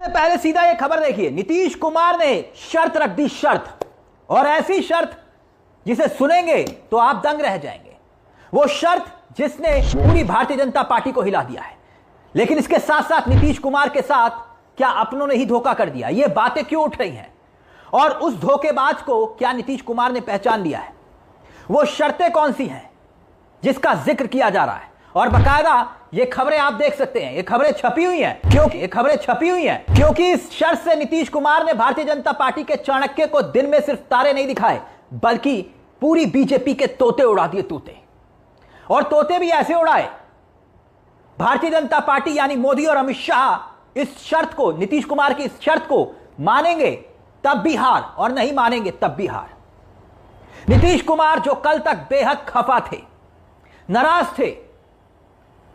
पहले सीधा ये खबर देखिए, नीतीश कुमार ने शर्त रख दी, शर्त, और ऐसी शर्त जिसे सुनेंगे तो आप दंग रह जाएंगे। वो शर्त जिसने पूरी भारतीय जनता पार्टी को हिला दिया है। लेकिन इसके साथ साथ नीतीश कुमार के साथ क्या अपनों ने ही धोखा कर दिया? ये बातें क्यों उठ रही हैं और उस धोखेबाज को क्या नीतीश कुमार ने पहचान लिया है? वो शर्तें कौन सी हैं जिसका जिक्र किया जा रहा है? और बकायदा ये खबरें आप देख सकते हैं, ये खबरें छपी हुई हैं क्योंकि इस शर्त से नीतीश कुमार ने भारतीय जनता पार्टी के चाणक्य को दिन में सिर्फ तारे नहीं दिखाए, बल्कि पूरी बीजेपी के तोते उड़ा दिए, तोते। और तोते भी ऐसे उड़ाए, भारतीय जनता पार्टी यानी मोदी और अमित शाह इस शर्त को, नीतीश कुमार की इस शर्त को मानेंगे तब भी हार, और नहीं मानेंगे तब भी हार। नीतीश कुमार जो कल तक बेहद खफा थे, नाराज थे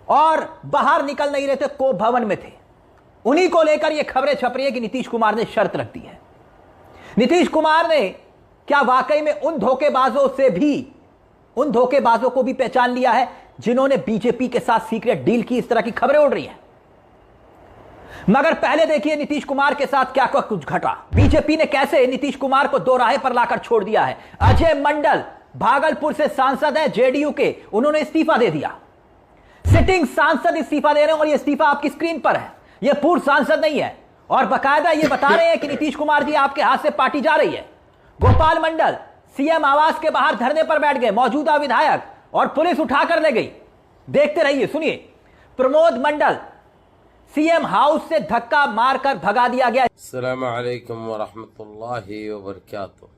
और बाहर निकल नहीं रहे थे, कोप भवन में थे, उन्हीं को लेकर यह खबरें छप रही है कि नीतीश कुमार ने शर्त रख दी है। नीतीश कुमार ने क्या वाकई में उन धोखेबाजों को भी पहचान लिया है जिन्होंने बीजेपी के साथ सीक्रेट डील की? इस तरह की खबरें उड़ रही हैं। मगर पहले देखिए नीतीश कुमार के साथ क्या कुछ घटा। बीजेपी ने कैसे नीतीश कुमार को दो राहे पर लाकर छोड़ दिया है। अजय मंडल भागलपुर से सांसद है जेडीयू के, उन्होंने इस्तीफा दे दिया। सिटिंग सांसद इस्तीफा दे रहे हैं और यह इस्तीफा आपकी स्क्रीन पर है। यह पूर्व सांसद नहीं है और बकायदा यह बता रहे हैं कि नीतीश कुमार जी आपके हाथ से पार्टी जा रही है। गोपाल मंडल सीएम आवास के बाहर धरने पर बैठ गए, मौजूदा विधायक, और पुलिस उठाकर ले गई। देखते रहिए, सुनिए। प्रमोद मंडल सीएम हाउस से धक्का मारकर भगा दिया गया। अस्सलामु अलैकुम व रहमतुल्लाहि व बरकातुहू।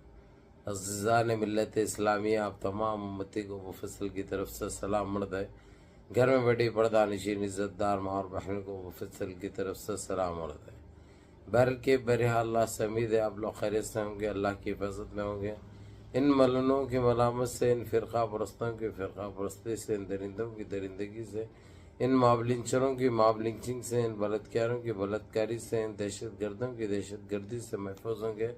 अज़ीज़ान मिल्लत इस्लामिया, आप तमाम उम्मती को मुफस्सल की तरफ से सलाम मर्द है। घर में बैठी पर्दानिशीन इज़्ज़तदार माँ और बहन को मुफस्सल की तरफ से सलाम मर्द है। बर के बहरहाल अल्लाह से उम्मीद है आप लोग खैरियत से होंगे, अल्लाह की हिफाजत में होंगे। इन मलनों की मलामत से, इन फ़िरक़ा परस्तों की फ़िरक़ा परस्ती से, इन दरिंदों की दरिंदगी से, इन मावलिंचरों की मावलिंचिंग से, इन बलात्कारों की बलात्कारी से, इन दहशत गर्दों की दहशत गर्दी से महफूज होंगे।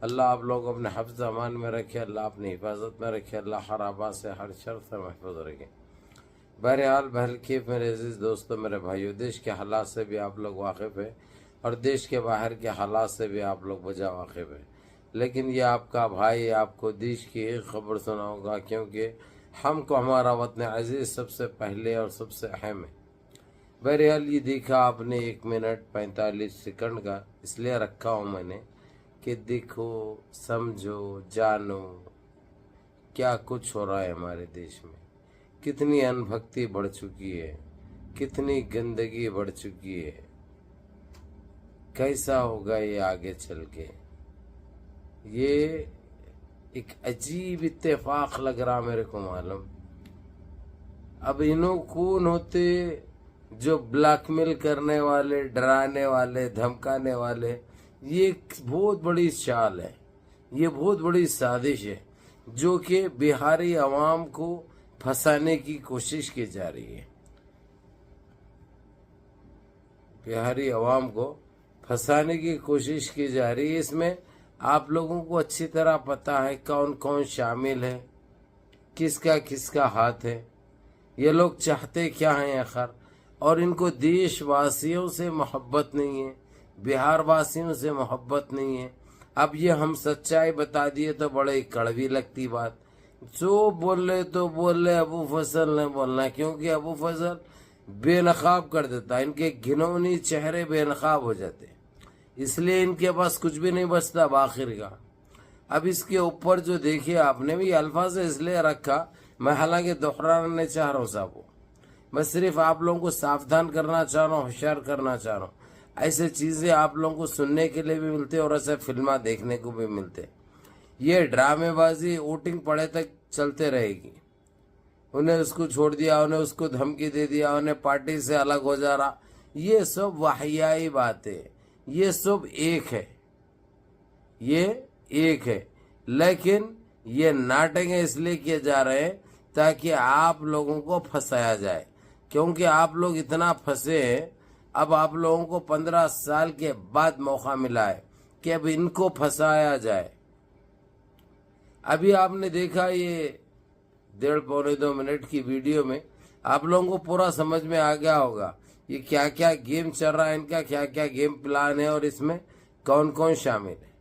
अल्लाह आप लोग अपने हफ्ज़ अमान में रखे, अल्लाह अपनी हिफाजत में रखे, अल्लाह हर आबा से, हर शर से महफूज रखे। बहरहाल बहरकीफ मेरे अजीज़ दोस्तों, मेरे भाइयों, देश के हालात से भी आप लोग वाकिफ़ है और देश के बाहर के हालात से भी आप लोग बजा वाकिफ़ है। लेकिन ये आपका भाई आपको देश की एक खबर सुनाऊंगा, क्योंकि हमको हमारा वतन अजीज़ सबसे पहले और सबसे अहम है। बहरहाल ये देखा आपने 1 मिनट 45 सेकंड का इसलिए रखा हूँ मैंने कि देखो, समझो, जानो क्या कुछ हो रहा है हमारे देश में। कितनी अनभक्ति बढ़ चुकी है, कितनी गंदगी बढ़ चुकी है, कैसा होगा ये आगे चल के। ये एक अजीब इत्तेफाक लग रहा मेरे को मालूम। अब इन्हों कौन होते जो ब्लैकमेल करने वाले, डराने वाले, धमकाने वाले? ये एक बहुत बड़ी चाल है, ये बहुत बड़ी साजिश है जो कि बिहारी अवाम को फंसाने की कोशिश की जा रही है। बिहारी अवाम को फंसाने की कोशिश की जा रही है। इसमें आप लोगों को अच्छी तरह पता है कौन कौन शामिल है, किसका किसका हाथ है, ये लोग चाहते क्या हैं आखिर। और इनको देशवासियों से मोहब्बत नहीं है, बिहार वासियों से मोहब्बत नहीं है। अब ये हम सच्चाई बता दिए तो बड़े कड़वी लगती बात। जो बोल रहे तो बोल रहे, अबू फजल ने बोलना, क्योंकि अबू फजल बेनकाब कर देता, इनके घिनौनी चेहरे बेनकाब हो जाते, इसलिए इनके पास कुछ भी नहीं बचता आखिर का। अब इसके ऊपर जो देखिए, आपने भी अल्फाज इसलिए रखा, मैं हालांकि दोहराना नहीं चाह रहा हूँ साहब, मैं सिर्फ आप लोगों को सावधान करना चाह रहा हूँ, होशियार करना चाह रहा हूँ। ऐसे चीजें आप लोगों को सुनने के लिए भी मिलते और ऐसे फिल्में देखने को भी मिलते। ये ड्रामेबाजी वोटिंग पड़े तक चलते रहेगी। उन्हें उसको छोड़ दिया, उन्हें उसको धमकी दे दिया, उन्हें पार्टी से अलग हो जा रहा, ये सब वाहियाई बात है। ये सब एक है, ये एक है, लेकिन ये नाटक इसलिए किए जा रहे हैं ताकि आप लोगों को फंसाया जाए। क्योंकि आप लोग इतना फंसे हैं, अब आप लोगों को 15 साल के बाद मौका मिला है कि अब इनको फंसाया जाए। अभी आपने देखा ये 1.5 पौने 2 मिनट की वीडियो में आप लोगों को पूरा समझ में आ गया होगा یہ کیا کیا گیم چل رہا ہے، ان کا کیا کیا گیم پلان ہے، اور اس میں کون کون شامل ہے،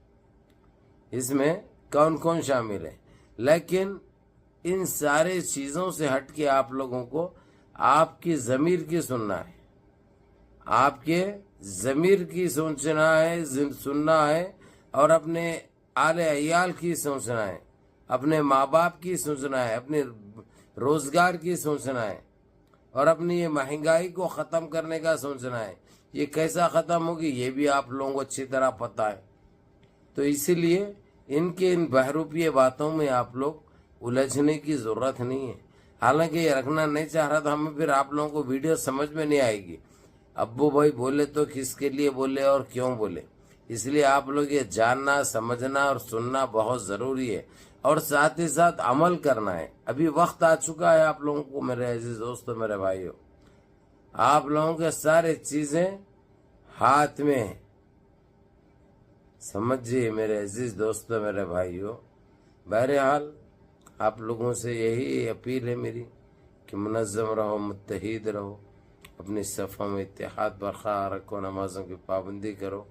اس میں کون کون شامل ہے۔ لیکن ان سارے چیزوں سے ہٹ کے آپ لوگوں کو آپ کی ضمیر کی سننا ہے، آپ کے ضمیر کی سننا ہے، اور اپنے آل عیال کی سوچنا ہے، اپنے ماں باپ کی سوچنا ہے، اپنے روزگار کی سوچنا ہے، اور اپنی یہ مہنگائی کو ختم کرنے کا سوچنا ہے۔ یہ کیسا ختم ہوگی یہ بھی آپ لوگوں کو اچھی طرح پتہ ہے۔ تو اسی لیے ان بہروپیے باتوں میں آپ لوگ الجھنے کی ضرورت نہیں ہے۔ حالانکہ یہ رکھنا نہیں چاہ رہا تھا، ہمیں پھر آپ لوگوں کو ویڈیو سمجھ میں نہیں آئے گی، ابو بھائی بولے تو کس کے لیے بولے اور کیوں بولے۔ اس لیے آپ لوگ یہ جاننا، سمجھنا اور سننا بہت ضروری ہے، اور ساتھ ہی ساتھ عمل کرنا ہے۔ ابھی وقت آ چکا ہے آپ لوگوں کو، میرے عزیز دوستو، میرے بھائیوں، آپ لوگوں کے سارے چیزیں ہاتھ میں ہیں۔ سمجھیے میرے عزیز دوستو، میرے بھائیوں، بہرحال آپ لوگوں سے یہی اپیل ہے میری کہ منظم رہو، متحد رہو، اپنی صفوں میں اتحاد برقرار رکھو، نمازوں کی پابندی کرو،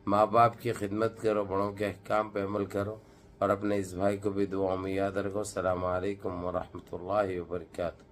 ماں باپ کی خدمت کرو، بڑوں کے احکام پہ عمل کرو، اور اپنے اس بھائی کو بھی دعاؤں میں یاد رکھو۔ السلام علیکم ورحمۃ اللہ وبرکاتہ۔